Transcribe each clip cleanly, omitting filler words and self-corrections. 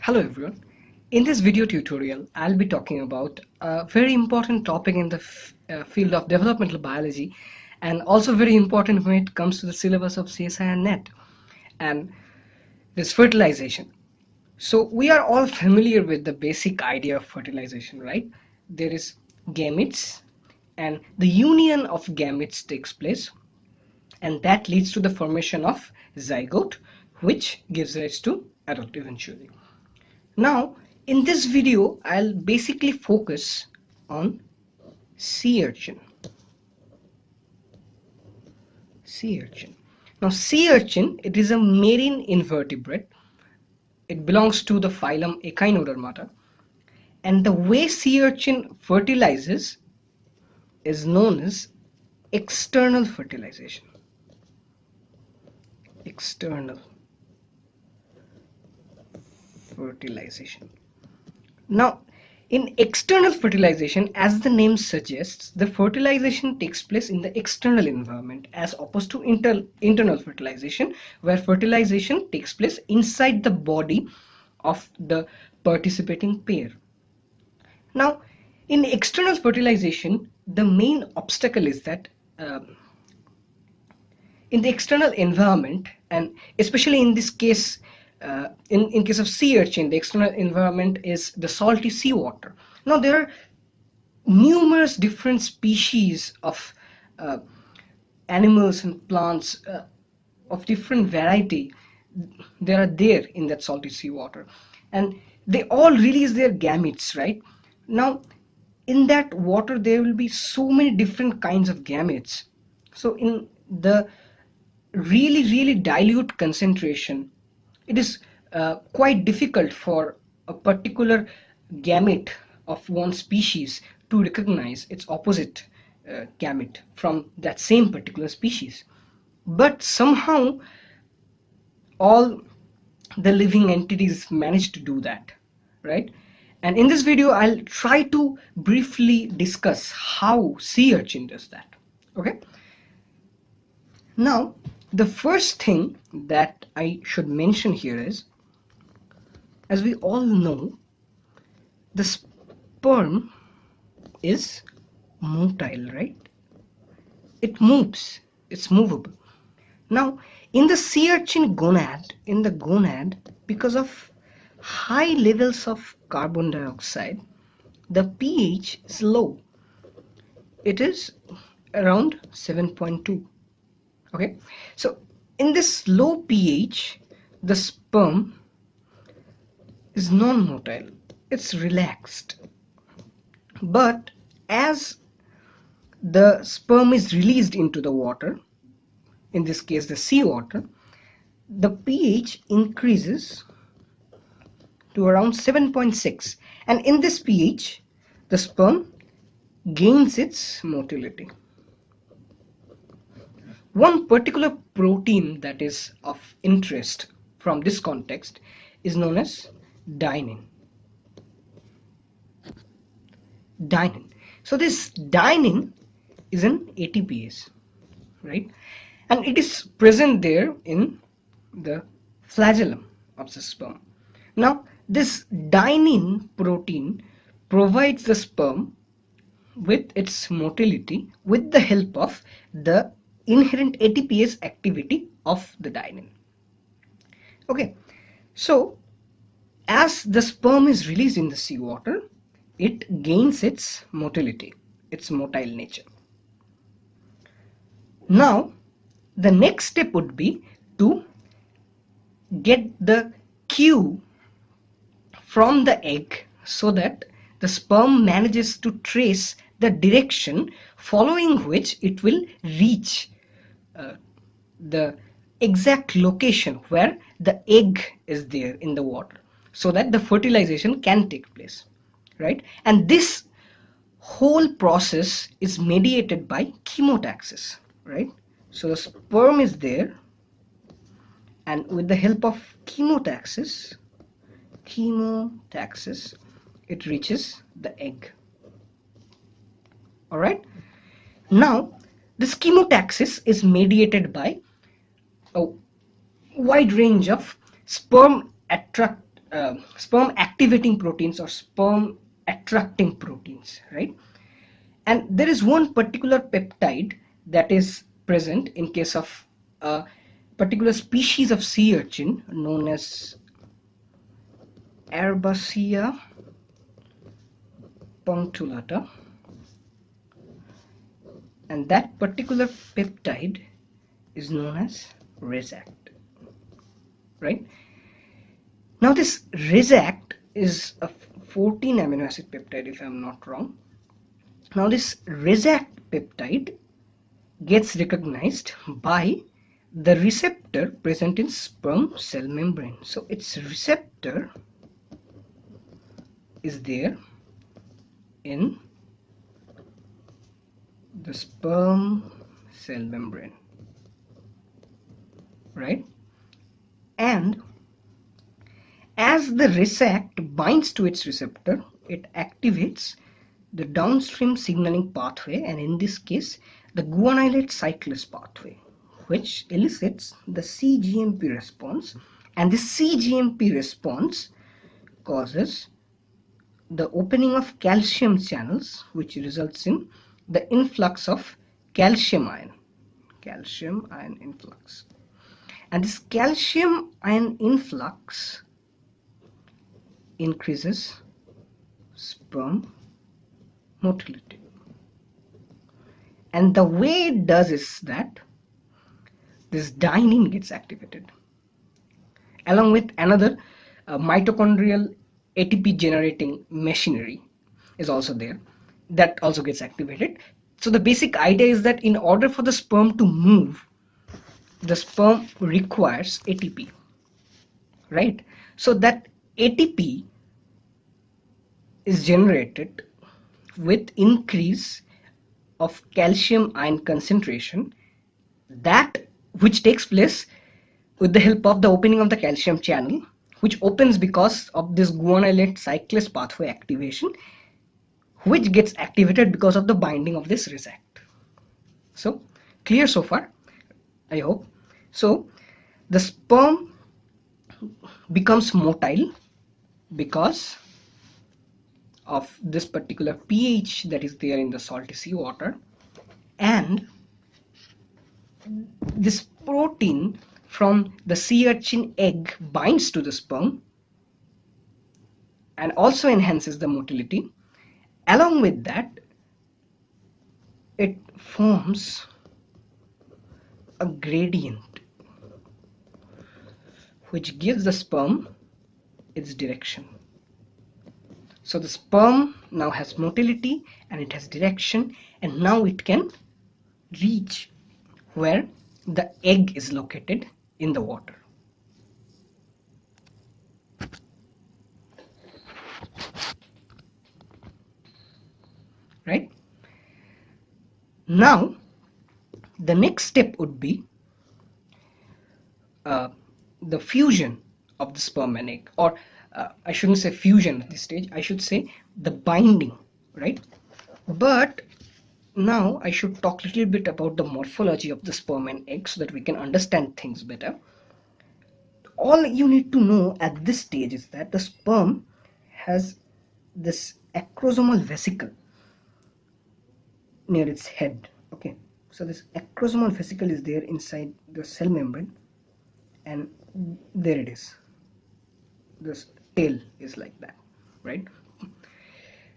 Hello everyone. In this video tutorial, I'll be talking about a very important topic in the field of developmental biology, and also very important when it comes to the syllabus of CSI and NET, and this fertilization. So we are all familiar with the basic idea of fertilization, right? There is gametes, and the union of gametes takes place, and that leads to the formation of zygote, which gives rise to adult eventually. Now, in this video, I'll basically focus on sea urchin. Sea urchin. Now, sea urchin, it is a marine invertebrate. It belongs to the phylum echinodermata. And the way sea urchin fertilizes is known as external fertilization. External fertilization. Now, in external fertilization, as the name suggests, the fertilization takes place in the external environment as opposed to internal fertilization, where fertilization takes place inside the body of the participating pair. Now, in external fertilization, the main obstacle is that in the external environment, and especially in this case, in case of sea urchin, the external environment is the salty seawater. Now there are numerous different species of animals and plants of different variety. There are there in that salty seawater, and they all release their gametes, right? Now in that water there will be so many different kinds of gametes. So in the really dilute concentration, it is quite difficult for a particular gamete of one species to recognize its opposite gamete from that same particular species. But somehow all the living entities manage to do that, right? And in this video, I'll try to briefly discuss how sea urchin does that, okay? Now, the first thing that I should mention here is, as we all know, the sperm is motile, right? It moves, it's movable. Now, in the sea urchin gonad, because of high levels of carbon dioxide, the pH is low. It is around 7.2. Okay, so in this low pH, the sperm is non-motile, it's relaxed. But as the sperm is released into the water, in this case the seawater, the pH increases to around 7.6, and in this pH the sperm gains its motility. One particular protein that is of interest from this context is known as dynein. So this dynein is an ATPase, right? And it is present there in the flagellum of the sperm. Now, this dynein protein provides the sperm with its motility with the help of the inherent ATPase activity of the dynein. Okay, so as the sperm is released in the seawater, it gains its motility, its motile nature. Now, the next step would be to get the cue from the egg so that the sperm manages to trace the direction following which it will reach the exact location where the egg is there in the water, so that the fertilization can take place, right? And this whole process is mediated by chemotaxis, right? So the sperm is there, and with the help of chemotaxis, it reaches the egg. All right. Now, this chemotaxis is mediated by a wide range of sperm sperm activating proteins or sperm attracting proteins, right? And there is one particular peptide that is present in case of a particular species of sea urchin known as Arbacea punctulata, and that particular peptide is known as resact, right? Now this resact is a 14 amino acid peptide, if I'm not wrong. Now this resact peptide gets recognized by the receptor present in sperm cell membrane. So its receptor is there in the sperm cell membrane, right? And as the resact binds to its receptor, it activates the downstream signaling pathway, and in this case the guanylate cyclase pathway, which elicits the cGMP response, and this cGMP response causes the opening of calcium channels, which results in the influx of calcium ion influx. And this calcium ion influx increases sperm motility. And the way it does is that this dynein gets activated along with another mitochondrial ATP generating machinery is also there, that also gets activated. So the basic idea is that in order for the sperm to move, the sperm requires ATP, right? So that ATP is generated with increase of calcium ion concentration, that which takes place with the help of the opening of the calcium channel, which opens because of this guanylate cyclase pathway activation, which gets activated because of the binding of this resact. So clear so far, I hope. So the sperm becomes motile because of this particular pH that is there in the salty seawater, and this protein from the sea urchin egg binds to the sperm and also enhances the motility. Along with that, it forms a gradient which gives the sperm its direction. So the sperm now has motility and it has direction, and now it can reach where the egg is located in the water. Right? Now, the next step would be the fusion of the sperm and egg, or I shouldn't say fusion at this stage, I should say the binding, right? But now I should talk a little bit about the morphology of the sperm and egg so that we can understand things better. All you need to know at this stage is that the sperm has this acrosomal vesicle near its head. Okay, so this acrosomal vesicle is there inside the cell membrane, and there it is. This tail is like that, right?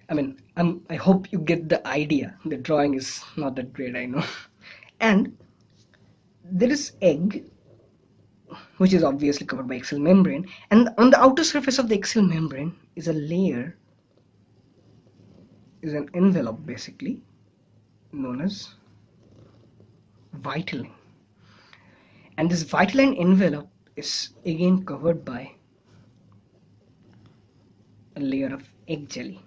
I mean, I hope you get the idea. The drawing is not that great, I know. And there is egg, which is obviously covered by axial membrane, and on the outer surface of the axial membrane is a layer, is an envelope basically known as vitelline. And this vitelline envelope is again covered by a layer of egg jelly,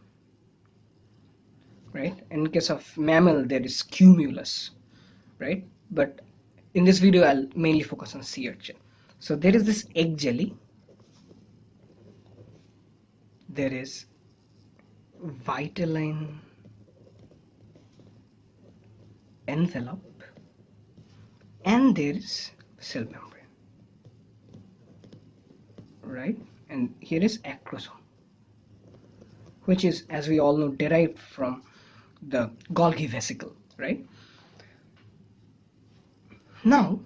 right? In case of mammal there is cumulus, right? But in this video I'll mainly focus on sea urchin. So there is this egg jelly, there is vitelline envelope, and there is cell membrane, right? and here is acrosome, which is, as we all know, derived from the Golgi vesicle, right? Now,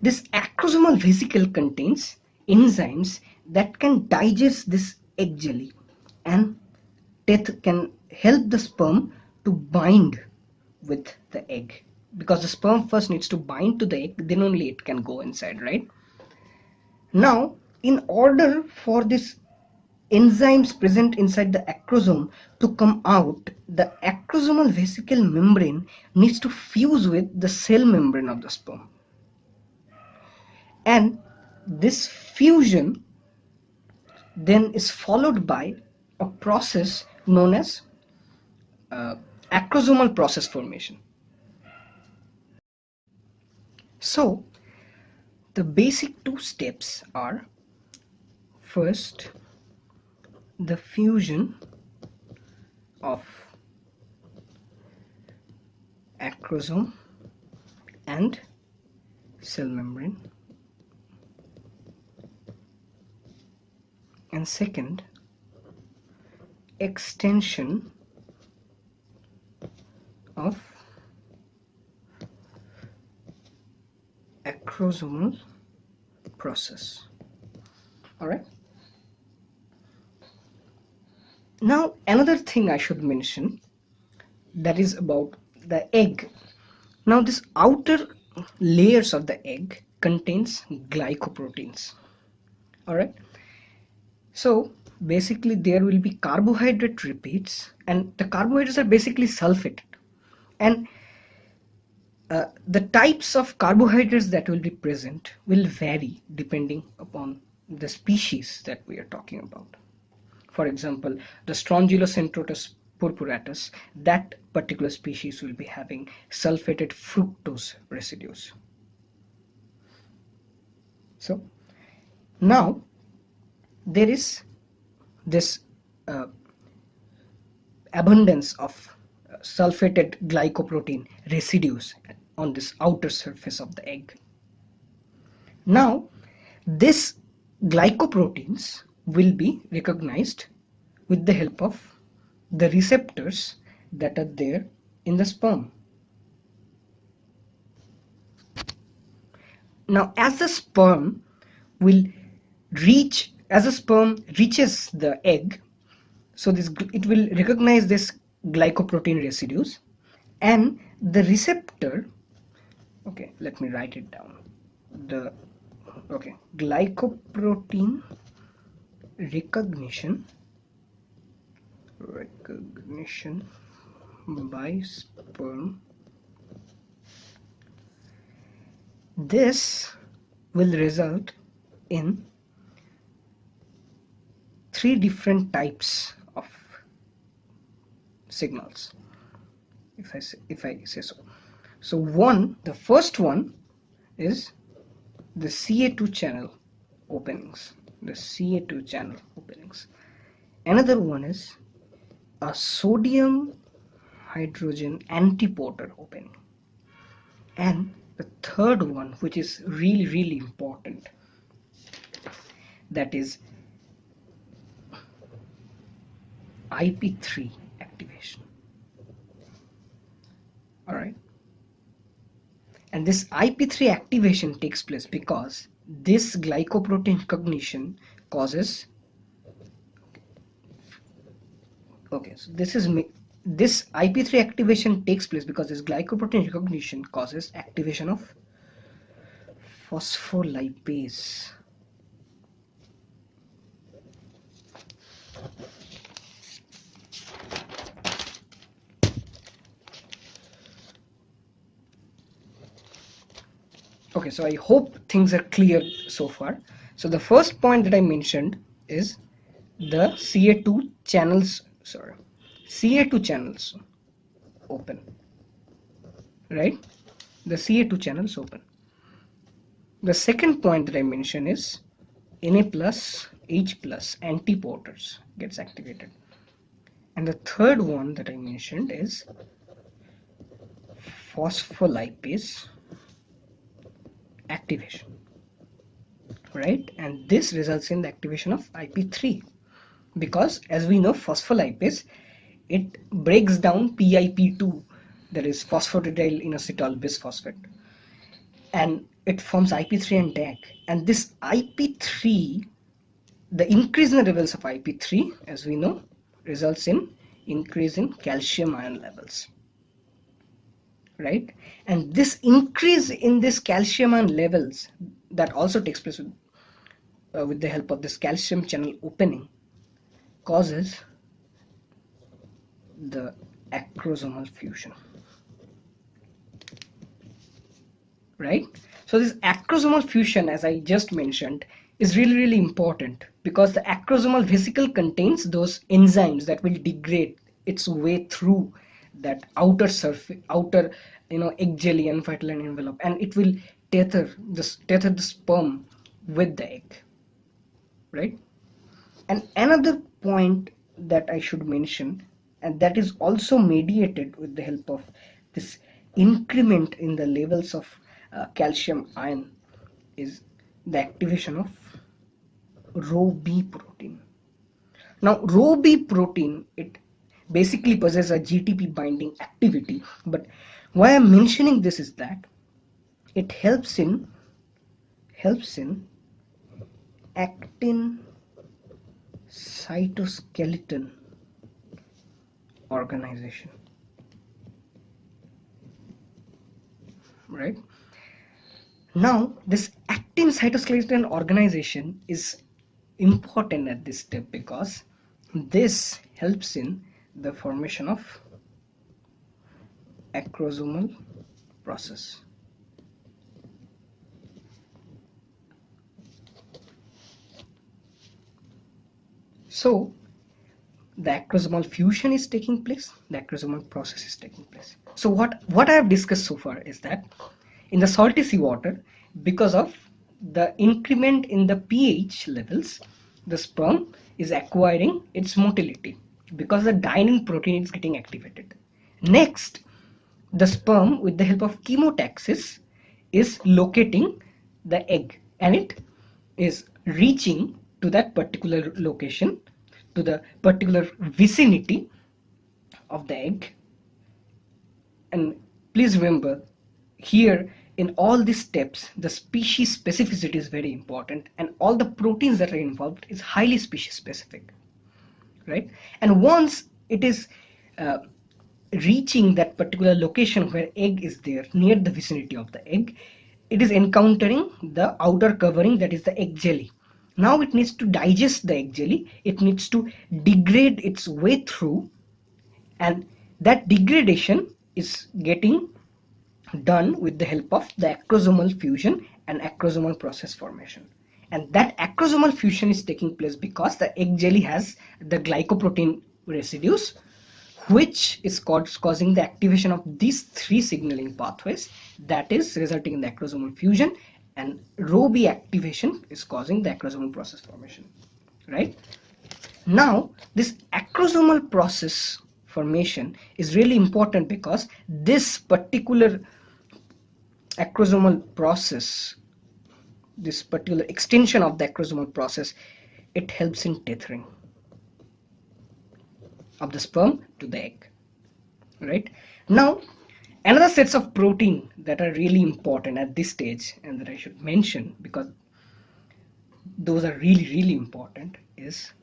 this acrosomal vesicle contains enzymes that can digest this egg jelly, and can help the sperm to bind with the egg, because the sperm first needs to bind to the egg, then only it can go inside, right? Now, in order for this enzymes present inside the acrosome to come out, the acrosomal vesicle membrane needs to fuse with the cell membrane of the sperm. And this fusion then is followed by a process known as acrosomal process formation. So, the basic two steps are, first, the fusion of acrosome and cell membrane, and second, extension of acrosomal process. Alright. Now, another thing I should mention, that is about the egg. Now, this outer layers of the egg contains glycoproteins. Alright. So, basically there will be carbohydrate repeats, and the carbohydrates are basically sulfated. And the types of carbohydrates that will be present will vary depending upon the species that we are talking about. For example, the Strongylocentrotus purpuratus, that particular species will be having sulfated fructose residues. So now there is this abundance of sulfated glycoprotein residues on this outer surface of the egg. Now, this glycoproteins will be recognized with the help of the receptors that are there in the sperm. Now, as the sperm reaches the egg, so it will recognize this glycoprotein residues, and the receptor, okay, let me write it down, glycoprotein recognition by sperm. This will result in 3 different types of signals, if I say so. So the first one is the Ca2 channel openings. Another one is a sodium hydrogen antiporter opening, and the third one, which is really important, that is IP3 activation. Alright, and this IP3 activation takes place because this glycoprotein recognition causes, this IP3 activation takes place because this glycoprotein recognition causes activation of phospholipase. Okay, so I hope things are clear so far. So the first point that I mentioned is the Ca2 channels open, right? The Ca2 channels open. The second point that I mentioned is Na plus H plus antiporters gets activated, and the third one that I mentioned is phospholipase activation. right? And this results in the activation of IP3, because as we know, phospholipase, it breaks down PIP2, that is phosphatidyl inositol bisphosphate, and it forms IP3 and DAG. And this IP3, the increase in the levels of IP3, as we know, results in increase in calcium ion levels, right? And this increase in this calcium ion levels, that also takes place with the help of this calcium channel opening, causes the acrosomal fusion, right? So this acrosomal fusion, as I just mentioned, is really important, because the acrosomal vesicle contains those enzymes that will degrade its way through that outer surface, egg jelly and vitelline envelope, and it will tether the sperm with the egg, right? And another point that I should mention, and that is also mediated with the help of this increment in the levels of calcium ion, is the activation of Rho-B protein. Now, Rho-B protein, it basically possesses a GTP binding activity, but why I'm mentioning this is that it helps in actin cytoskeleton organization, right? Now, this actin cytoskeleton organization is important at this step, because this helps in the formation of acrosomal process. So the acrosomal fusion is taking place, the acrosomal process is taking place. So what I have discussed so far is that in the salty seawater, because of the increment in the pH levels, the sperm is acquiring its motility, because the dynein protein is getting activated. Next, the sperm, with the help of chemotaxis, is locating the egg, and it is reaching to that particular location, to the particular vicinity of the egg. And please remember, here in all these steps, the species specificity is very important, and all the proteins that are involved is highly species specific, right? And once it is reaching that particular location where egg is there, near the vicinity of the egg, it is encountering the outer covering, that is the egg jelly. Now it needs to digest the egg jelly, it needs to degrade its way through, and that degradation is getting done with the help of the acrosomal fusion and acrosomal process formation. And that acrosomal fusion is taking place because the egg jelly has the glycoprotein residues, which is causing the activation of these three signaling pathways, that is resulting in the acrosomal fusion, and Rho-B activation is causing the acrosomal process formation, right? Now, this acrosomal process formation is really important, because this particular acrosomal process, this particular extension of the acrosomal process, it helps in tethering of the sperm to the egg, right? Now, another sets of protein that are really important at this stage, and that I should mention because those are really important, is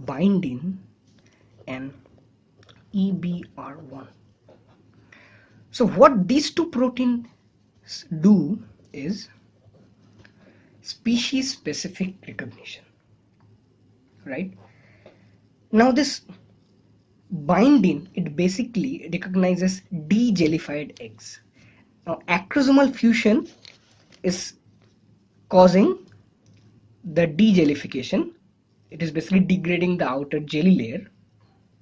bindin and EBR1. So what these two proteins do is species specific recognition, right? Now this bindin, it basically recognizes de-jellified eggs. Now acrosomal fusion is causing the de-jellification. It is basically degrading the outer jelly layer,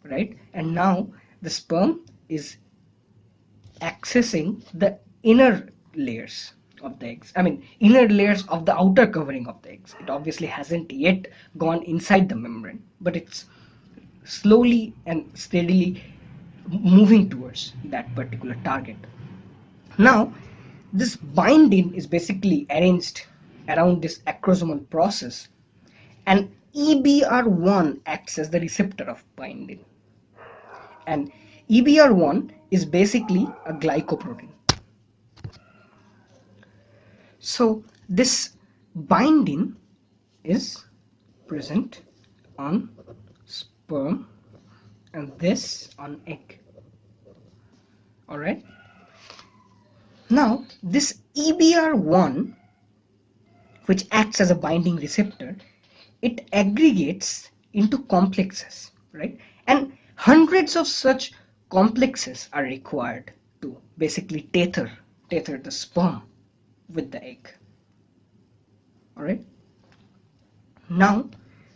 right? And now the sperm is accessing the inner layers of the eggs. I mean, inner layers of the outer covering of the eggs. It obviously hasn't yet gone inside the membrane, but it's slowly and steadily moving towards that particular target. Now, this binding is basically arranged around this acrosomal process, and EBR1 acts as the receptor of binding. And EBR1 is basically a glycoprotein. So this binding is present on sperm and this on egg. Alright. Now this EBR1, which acts as a binding receptor, it aggregates into complexes, right? And hundreds of such complexes are required to basically tether the sperm with the egg. Alright. Now,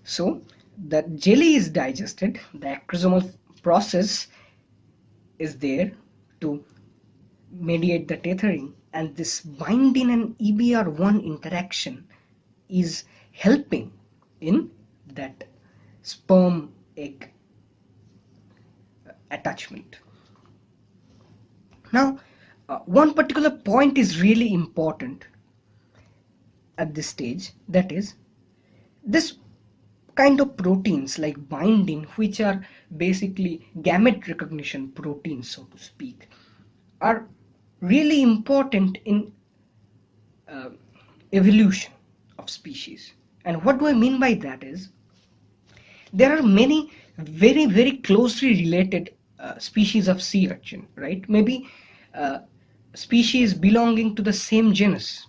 so the jelly is digested, the acrosomal process is there to mediate the tethering, and this binding and EBR1 interaction is helping in that sperm egg attachment. Now, one particular point is really important at this stage, that is this kind of proteins like binding, which are basically gamete recognition proteins, so to speak, are really important in evolution of species. And what do I mean by that is, there are many very closely related species of sea urchin, right? Maybe species belonging to the same genus,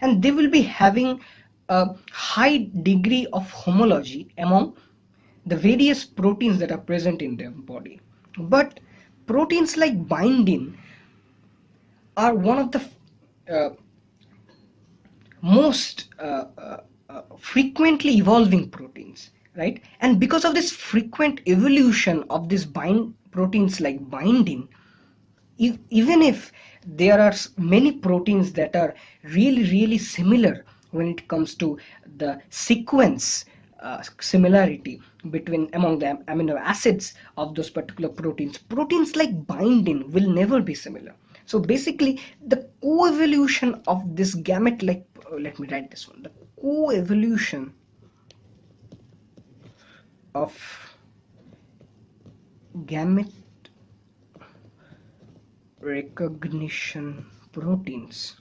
and they will be having a high degree of homology among the various proteins that are present in their body. But proteins like binding are one of the most frequently evolving proteins, right? And because of this frequent evolution of these proteins like binding, even if there are many proteins that are really similar when it comes to the sequence similarity among the amino acids of those particular proteins like binding will never be similar. So basically the co-evolution of this gamete, like let me write this one, the co-evolution of gamete recognition proteins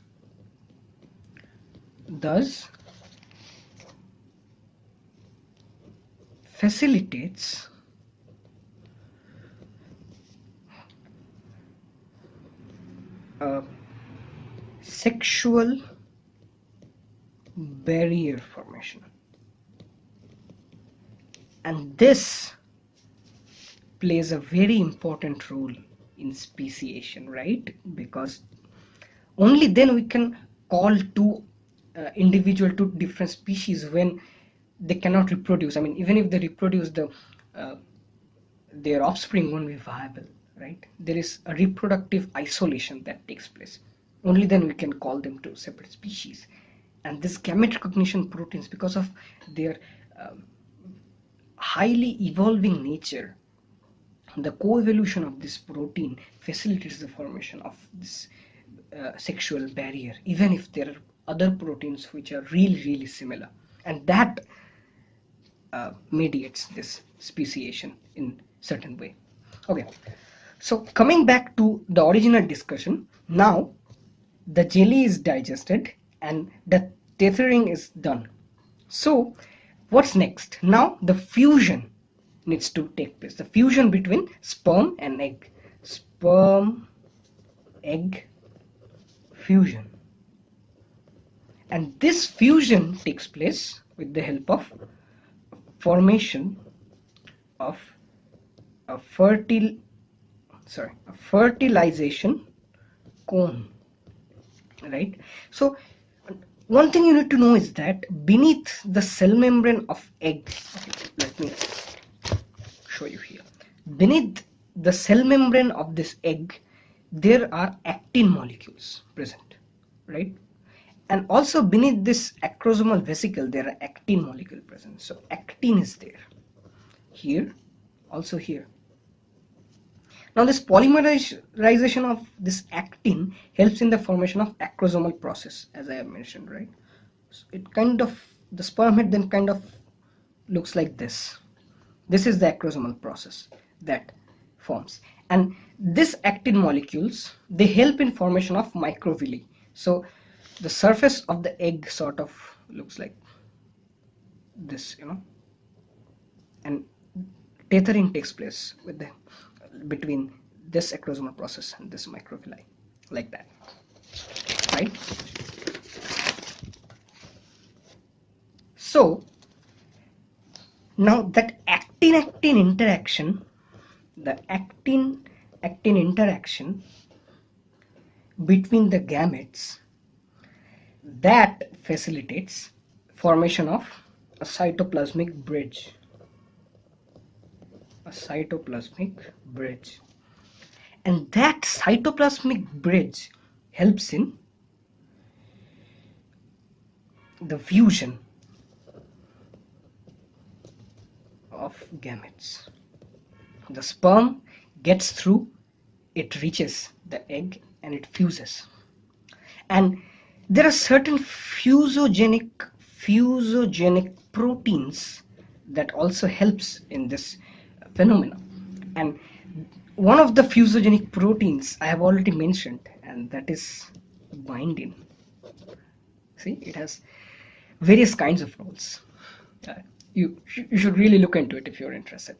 thus facilitates a sexual barrier formation, and this plays a very important role in speciation, right? Because only then we can call two different species when they cannot reproduce. I mean, even if they reproduce, their offspring won't be viable, right? There is a reproductive isolation that takes place. Only then we can call them two separate species. And this gamete recognition proteins, because of their highly evolving nature, the co-evolution of this protein facilitates the formation of this sexual barrier, even if there are other proteins which are really similar, and that mediates this speciation in certain way. Okay, so coming back to the original discussion, now the jelly is digested and the tethering is done. So what's next? Now the fusion needs to take place, the fusion between sperm and egg. Sperm egg fusion, and this fusion takes place with the help of formation of a fertilization cone, right? So one thing you need to know is that beneath the cell membrane of egg, okay, let me show you here, beneath the cell membrane of this egg there are actin molecules present, right? And also beneath this acrosomal vesicle there are actin molecule present. So actin is there, here, also here. Now this polymerization of this actin helps in the formation of acrosomal process, as I have mentioned, right? So it kind of, the sperm head then kind of looks like this. This is the acrosomal process that forms, and this actin molecules, they help in formation of microvilli. So the surface of the egg sort of looks like this, and tethering takes place with the between this acrosomal process and this microvilli, like that, right? So now that actin-actin interaction, the actin-actin interaction between the gametes, that facilitates formation of a cytoplasmic bridge. A cytoplasmic bridge. And that cytoplasmic bridge helps in the fusion of gametes. The sperm gets through, it reaches the egg and it fuses. And there are certain fusogenic proteins that also helps in this phenomenon. And one of the fusogenic proteins I have already mentioned, and that is bindin. See, it has various kinds of roles. You should really look into it if you're interested.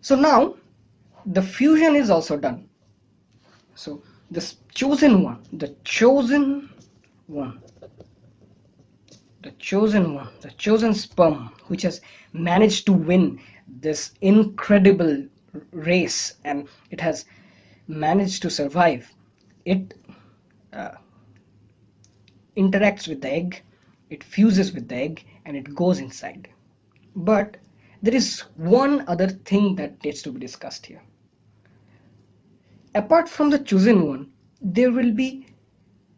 So now the fusion is also done. So this chosen one, the chosen sperm, which has managed to win this incredible race and it has managed to survive, it interacts with the egg, it fuses with the egg, and it goes inside. But there is one other thing that needs to be discussed here. Apart from the chosen one, there will be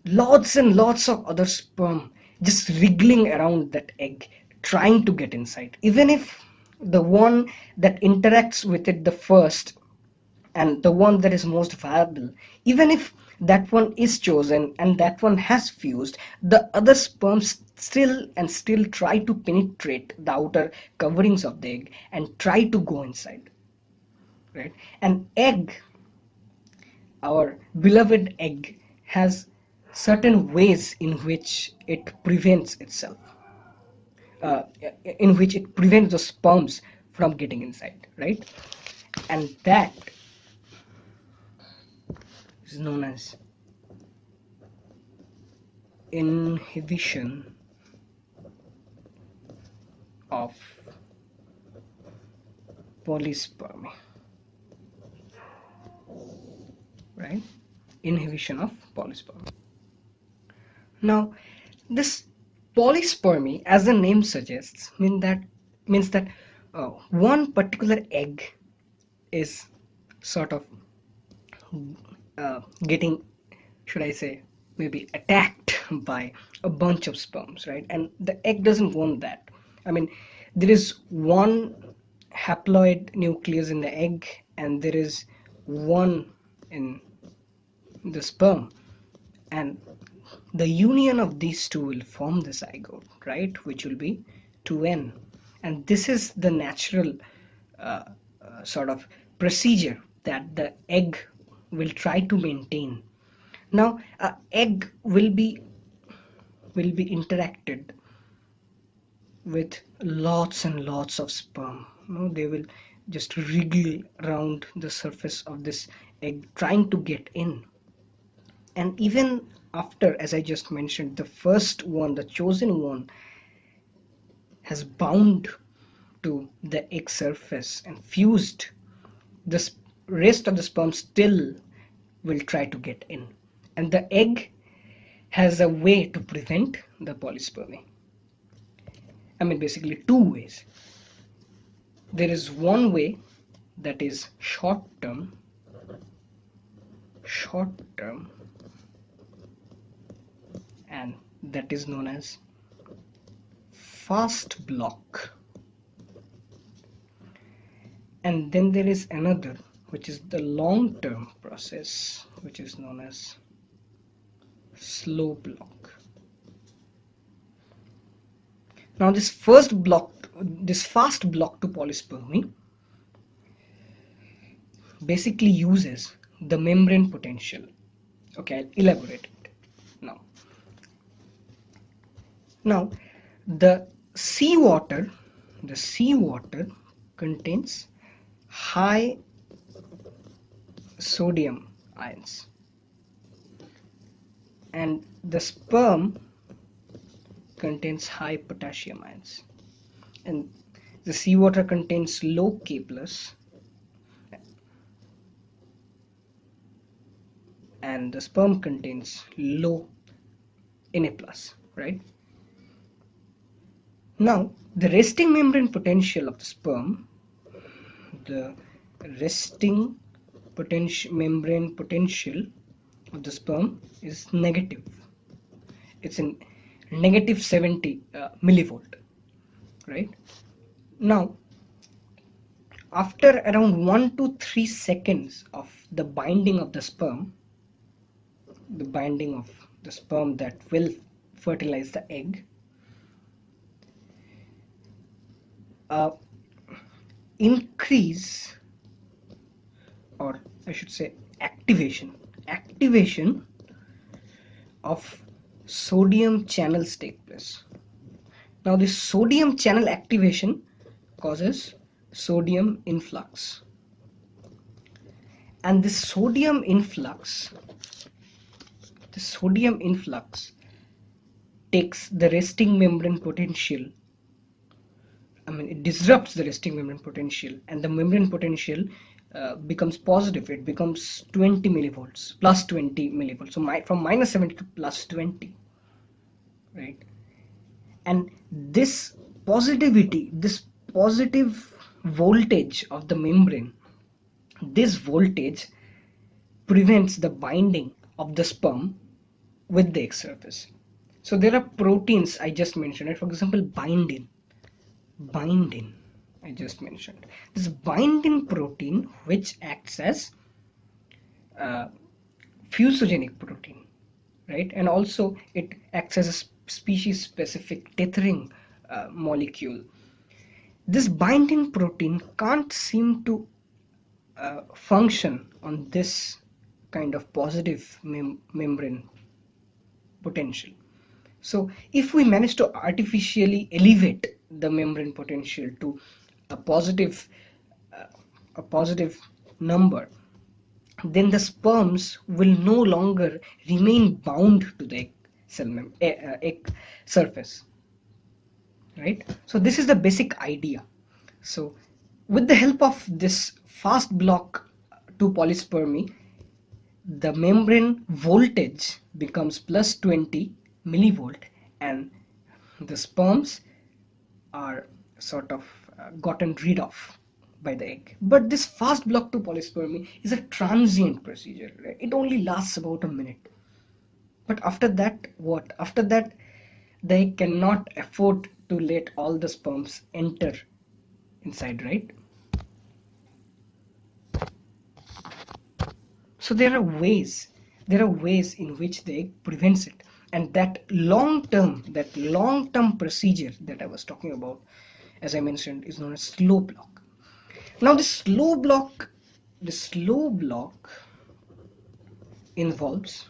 lots and lots of other sperm just wriggling around that egg, trying to get inside. Even if the one that interacts with it the first and the one that is most viable, even if that one is chosen and that one has fused, the other sperms still try to penetrate the outer coverings of the egg and try to go inside, right? An egg, our beloved egg, has certain ways in which it prevents itself, in which it prevents the sperms from getting inside, right? And that is known as inhibition of polyspermy, right? Inhibition of polyspermy. Now this polyspermy, as the name suggests, means that one particular egg is sort of getting, should I say, maybe attacked by a bunch of sperms, right? And the egg doesn't want that. I mean, there is one haploid nucleus in the egg and there is one in the sperm, and the union of these two will form the zygote, right, which will be 2n. And this is the natural sort of procedure that the egg will try to maintain. Now egg will be interacted with lots and lots of sperm. They will just wriggle around the surface of this egg trying to get in. And even after, as I just mentioned, the first one, the chosen one, has bound to the egg surface and fused, the rest of the sperm still will try to get in. And the egg has a way to prevent the polyspermy. I mean, basically two ways. There is one way that is short term, and that is known as fast block. And then there is another, which is the long-term process, which is known as slow block. Now this fast block to polyspermy basically uses the membrane potential. Okay, I'll elaborate it now. Now the seawater contains high sodium ions, and the sperm contains high potassium ions, and the seawater contains low K+, and the sperm contains low Na+, right? Now the resting membrane potential of the sperm, membrane potential of the sperm is negative. It's in negative 70 millivolt, right? Now after around 1 to 3 seconds of the binding of the sperm, that will fertilize the egg, increase, or I should say activation of sodium channels take place. Now this sodium channel activation causes sodium influx, and this sodium influx takes the resting membrane potential, it disrupts the resting membrane potential, and the membrane potential becomes positive. It becomes 20 millivolts, plus 20 millivolts. So from minus 70 to plus 20, right? And this positive voltage of the membrane, this voltage prevents the binding of the sperm with the egg surface. So there are proteins I just mentioned, right? For example, bindin I just mentioned. This binding protein, which acts as fusogenic protein, right? And also it acts as a species specific tethering molecule. This binding protein can't seem to function on this kind of positive membrane potential. So if we manage to artificially elevate the membrane potential to a positive number, then the sperms will no longer remain bound to the egg surface, right? So this is the basic idea. So with the help of this fast block to polyspermy, the membrane voltage becomes plus 20 millivolt, and the sperms are sort of gotten rid of by the egg. But this fast block to polyspermy is a transient procedure, right? It only lasts about a minute. But after that, what? After that, the egg cannot afford to let all the sperms enter inside, right? So there are ways in which the egg prevents it, and that long-term procedure that I was talking about, as I mentioned, is known as slow block. Now this slow block involves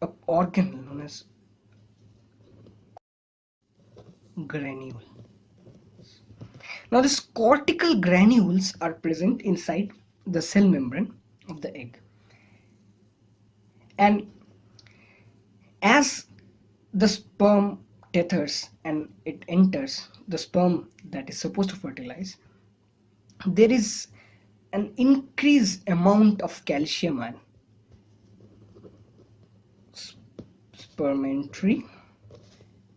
an organ known as granule. Now these cortical granules are present inside the cell membrane of the egg, and as the sperm tethers and it enters the sperm that is supposed to fertilize, there is an increased amount of calcium ion, sperm entry,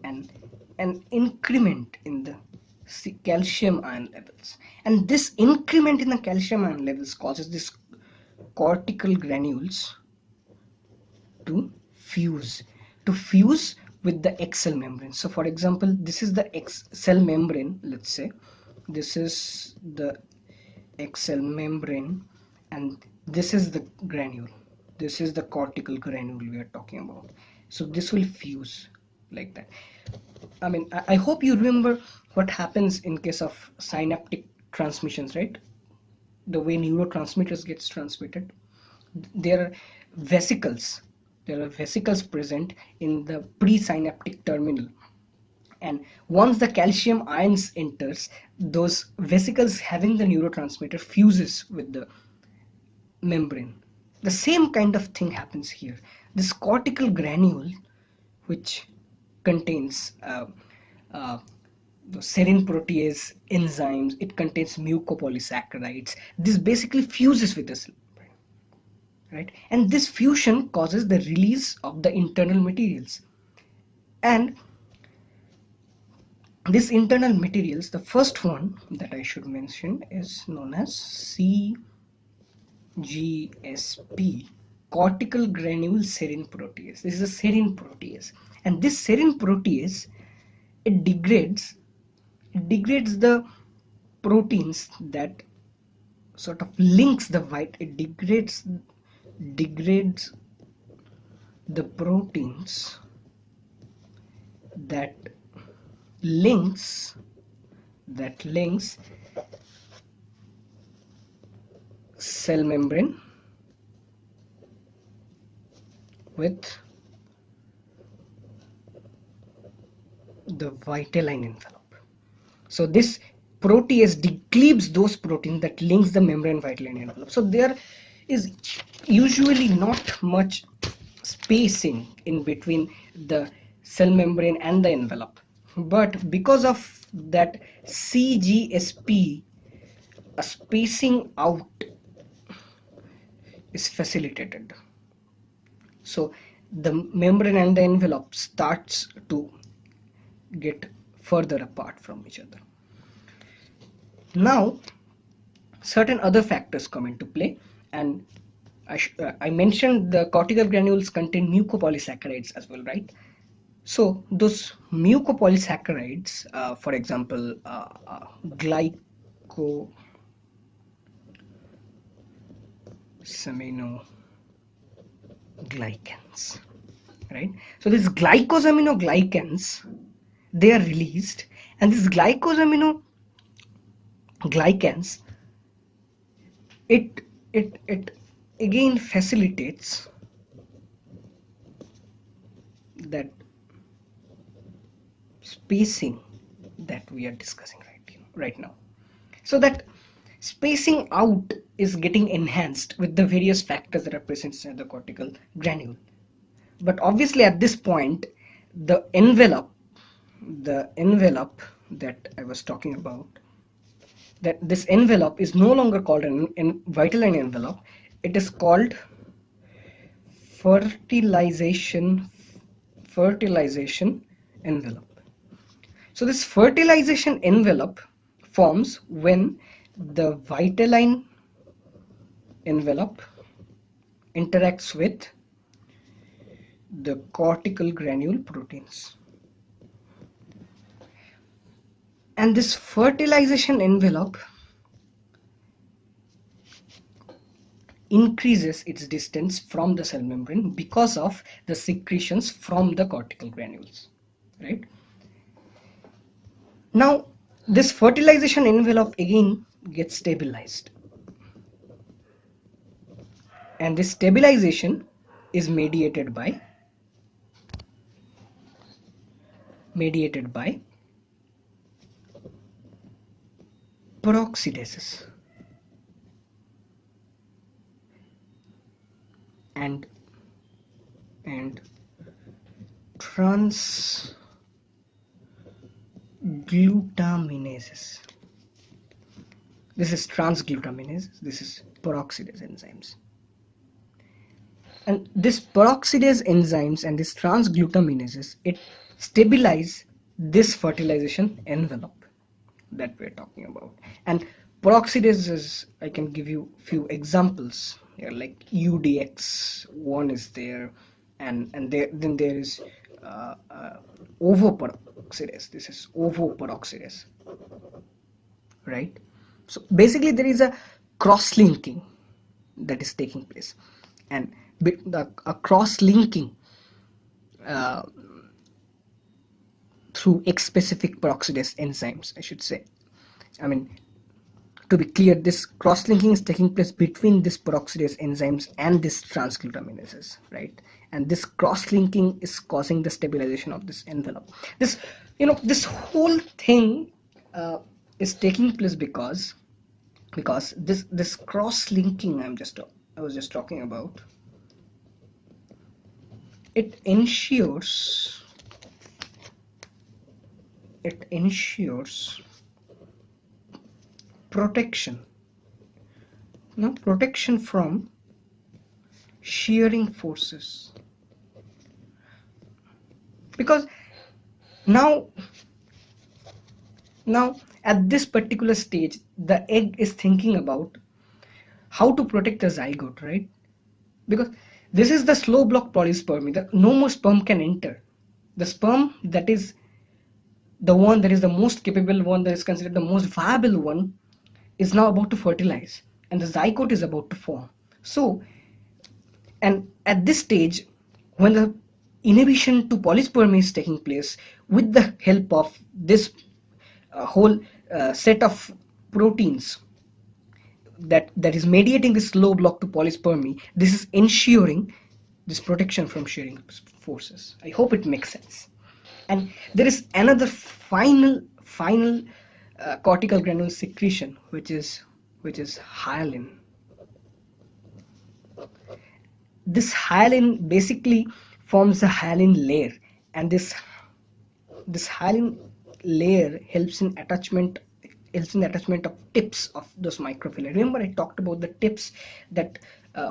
and an increment in the calcium ion levels, and this increment in the calcium ion levels causes this cortical granules to fuse with the egg cell membrane. So for example, this is the egg cell membrane, let's say this is the egg cell membrane, and this is the granule. This is the cortical granule we are talking about. So this will fuse like that. I mean, I hope you remember what happens in case of synaptic transmissions, right? The way neurotransmitters gets transmitted. There are vesicles. There are vesicles present in the presynaptic terminal. And once the calcium ions enters, those vesicles having the neurotransmitter fuses with the membrane. The same kind of thing happens here. This cortical granule, which contains the serine protease enzymes, it contains mucopolysaccharides. This basically fuses with the cell membrane, right? And this fusion causes the release of the internal materials. And these internal materials, the first one that I should mention is known as CGSP, cortical granule serine protease. This is a serine protease, and this serine protease, it degrades the proteins that sort of links the it degrades the proteins that links cell membrane with the vitelline envelope. So this protease decleaves those proteins that links the membrane vitelline envelope. So there is usually not much spacing in between the cell membrane and the envelope, but because of that CGSP, a spacing out is facilitated. So the membrane and the envelope starts to get further apart from each other. Now certain other factors come into play, and I mentioned the cortical granules contain mucopolysaccharides as well, right? So those mucopolysaccharides, for example, glycosaminoglycans, right? So these glycosaminoglycans, they are released, and these glycosaminoglycans, it again facilitates that spacing that we are discussing right now. So that spacing out is getting enhanced with the various factors that are present in the cortical granule. But obviously at this point, the envelope that I was talking about, that this envelope is no longer called an vitelline envelope. It is called fertilization envelope. So this fertilization envelope forms when the vitelline envelope interacts with the cortical granule proteins. And this fertilization envelope increases its distance from the cell membrane because of the secretions from the cortical granules, right? Now this fertilization envelope again gets stabilized, and this stabilization is mediated by peroxidases and transglutaminases. This is transglutaminases, this is peroxidase enzymes. And this peroxidase enzymes and this transglutaminases, it stabilize this fertilization envelope that we're talking about. And peroxidases, I can give you few examples here, like UDX1 is there, and then there is ovoperoxidase. This is ovoperoxidase. right? So basically there is a cross-linking that is taking place, and a cross-linking uh, through X-specific peroxidase enzymes, I should say. I mean, to be clear, this cross-linking is taking place between this peroxidase enzymes and this transglutaminases, right? And this cross-linking is causing the stabilization of this envelope. This, this whole thing is taking place because this cross-linking I was just talking about, it ensures protection from shearing forces, because now at this particular stage the egg is thinking about how to protect the zygote, right? Because this is the slow block polyspermy, that no more sperm can enter. The sperm that is the one that is the most capable one, that is considered the most viable one, is now about to fertilize, and the zygote is about to form. So, and at this stage, when the inhibition to polyspermy is taking place with the help of this whole set of proteins that is mediating this slow block to polyspermy, this is ensuring this protection from shearing forces. I hope it makes sense. And there is another final cortical granule secretion, which is hyaline. This hyaline basically forms a hyaline layer, and this hyaline layer helps in attachment of tips of those microvilli. Remember I talked about the tips that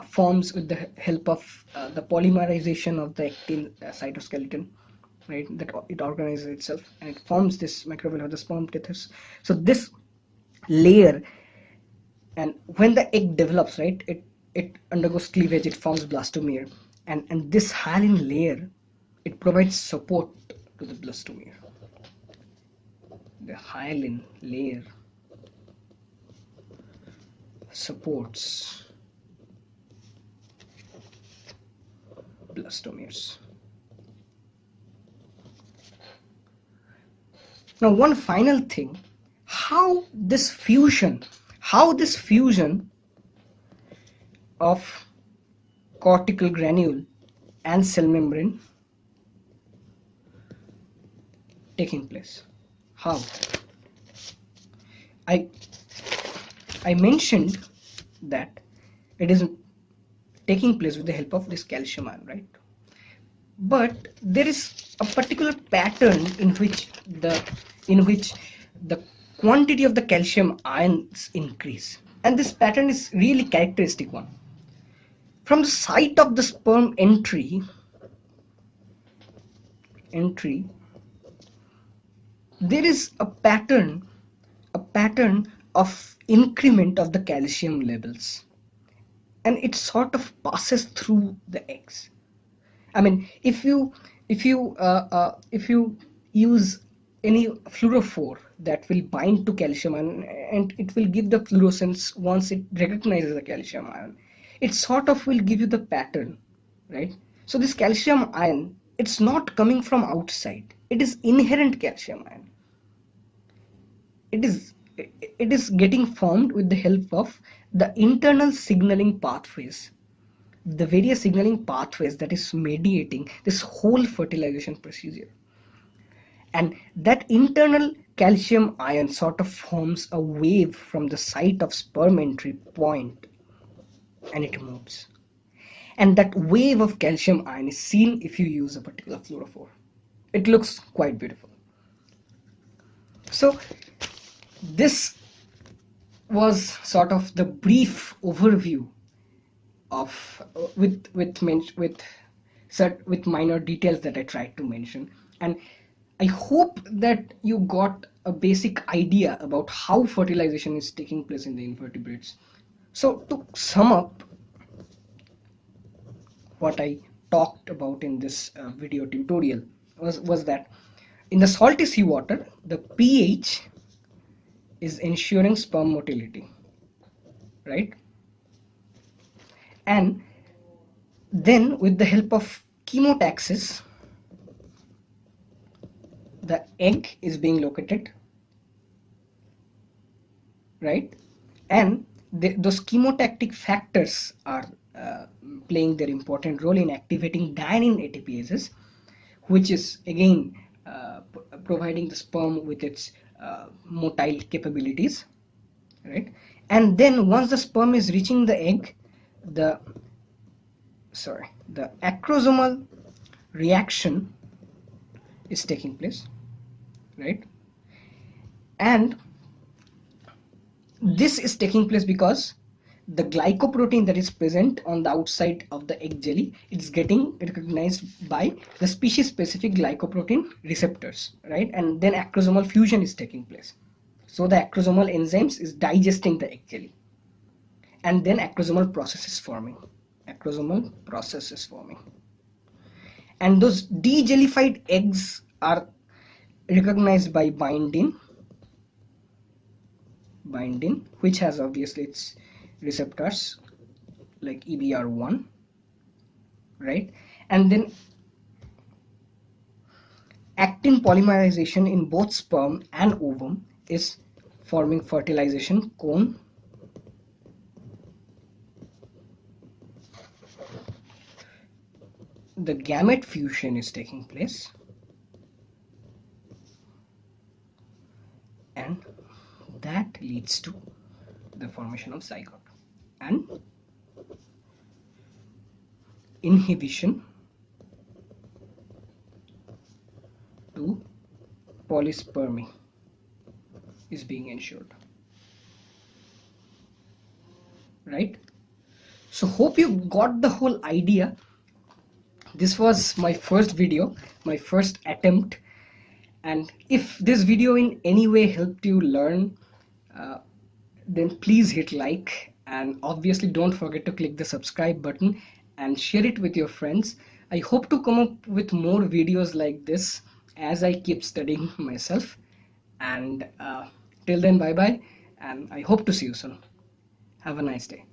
forms with the help of the polymerization of the actin cytoskeleton, right? That it organizes itself and it forms this microvilli or the sperm tethers. So this layer, and when the egg develops, right, it undergoes cleavage, it forms blastomere, and this hyaline layer, it provides support to the blastomere. The hyaline layer supports blastomeres. Now one final thing, how this fusion of cortical granule and cell membrane taking place. How? I mentioned that it is taking place with the help of this calcium ion, right? But there is a particular pattern in which the quantity of the calcium ions increase, and this pattern is really characteristic one. From the site of the sperm entry, there is a pattern of increment of the calcium levels, and it sort of passes through the eggs. I mean, if you use any fluorophore that will bind to calcium ion, and it will give the fluorescence once it recognizes the calcium ion, it sort of will give you the pattern, right? So this calcium ion, it's not coming from outside, it is inherent calcium ion. It is getting formed with the help of the internal signaling pathways, the various signaling pathways that is mediating this whole fertilization procedure. And that internal calcium ion sort of forms a wave from the site of sperm entry point, and it moves. And that wave of calcium ion is seen if you use a particular fluorophore. It looks quite beautiful. So this was sort of the brief overview of with minor details that I tried to mention, and I hope that you got a basic idea about how fertilization is taking place in the invertebrates. So to sum up what I talked about in this video tutorial was that in the salty seawater, the pH is ensuring sperm motility, right? And then with the help of chemotaxis, the egg is being located, right? And those chemotactic factors are playing their important role in activating dynein ATPases, which is again providing the sperm with its motile capabilities, right? And then once the sperm is reaching the egg, the acrosomal reaction is taking place, right? And this is taking place because the glycoprotein that is present on the outside of the egg jelly, it's getting recognized by the species specific glycoprotein receptors, right? And then acrosomal fusion is taking place. So the acrosomal enzymes is digesting the egg jelly, and then acrosomal process is forming. And those dejellified eggs are recognized by bindin, which has obviously its receptors like EBR1, right? And then actin polymerization in both sperm and ovum is forming fertilization cone. The gamete fusion is taking place, and that leads to the formation of zygote. And inhibition to polyspermy is being ensured, right? So hope you got the whole idea. This was my first video, my first attempt, and if this video in any way helped you learn, then please hit like, and obviously don't forget to click the subscribe button and share it with your friends. I hope to come up with more videos like this as I keep studying myself, and till then, bye bye, and I hope to see you soon. Have a nice day.